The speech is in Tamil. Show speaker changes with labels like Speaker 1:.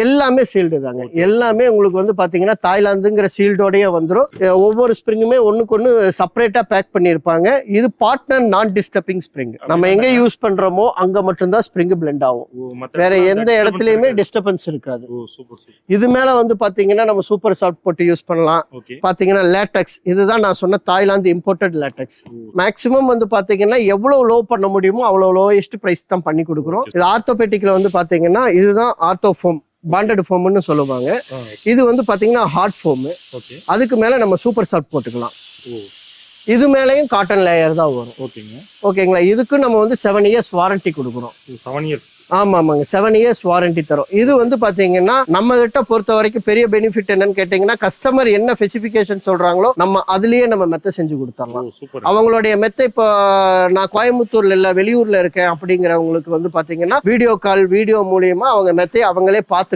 Speaker 1: எல்லாமே சீல்டு தாங்க. எல்லாமே உங்களுக்கு வந்து பாத்தீங்கன்னா தாய்லாந்துங்கிற சீல்டோடய வந்துடும். ஒவ்வொரு ஸ்ப்ரிங்குமே ஒண்ணுக்கு ஒண்ணு செப்பரேட்டா பேக் பண்ணிருப்பாங்க. இது பார்ட்னர் நான் டிஸ்டர்பிங் ஸ்ப்ரிங். நம்ம எங்க யூஸ் பண்றோமோ அங்க மட்டும்தான் ஸ்ப்ரிங் பிளெண்ட் ஆகும். வேற எந்த இடத்துலயுமே டிஸ்டர்பன்ஸ் இருக்காது. இது மேல வந்து பாத்தீங்கன்னா நம்ம சூப்பர் சாஃப்ட் போட்டு யூஸ் பண்ணலாம். பாத்தீங்கன்னா லேட்டக்ஸ், இதுதான் நான் சொன்ன தாய்லாந்து இம்போர்ட்டட் லேட்டக்ஸ். மேக்சிமம் வந்து பாத்தீங்கன்னா எவ்வளவு லோ பண்ண முடியுமோ அவ்வளவு லோயஸ்ட் பிரைஸ் தான் பண்ணி கொடுக்குறோம். இது ஆர்த்தோபெட்டிக்ல வந்து பாத்தீங்கன்னா இதுதான் ஆர்த்தோஃபோம் பாண்டட் ஃபோம்னு சொல்லுவாங்க. இது வந்து பாத்தீங்கன்னா ஹார்ட் ஃபோம். அதுக்கு மேல நம்ம சூப்பர் சாஃப்ட் போட்டுக்கலாம். இது மேலேயும் காட்டன் லேயர் தான் வரும். ஓகேங்களா. இதுக்கு நம்ம வந்து 7 இயர்ஸ் வாரண்டி கொடுக்குறோம்.
Speaker 2: 7 இயர்ஸ்.
Speaker 1: ஆமாங்க, 7 இயர்ஸ் வாரண்டி தரும். இது வந்து பாத்தீங்கன்னா நம்ம கிட்ட பொறுத்த வரைக்கும் பெரிய பெனிஃபிட் என்னன்னு கேட்டீங்கன்னா, கஸ்டமர் என்ன ஸ்பெசிபிகேஷன் சொல்றாங்களோ நம்ம அதுலயே நம்ம மெத்தை செஞ்சு கொடுத்துடலாம். அவங்களுடைய மெத்தை இப்போ நான் கோயம்புத்தூர்ல இல்ல வெளியூர்ல இருக்கேன் அப்படிங்கிறவங்களுக்கு வந்து பாத்தீங்கன்னா வீடியோ கால் வீடியோ மூலியமா அவங்க மெத்தையை அவங்களே பாத்துக்கலாம்.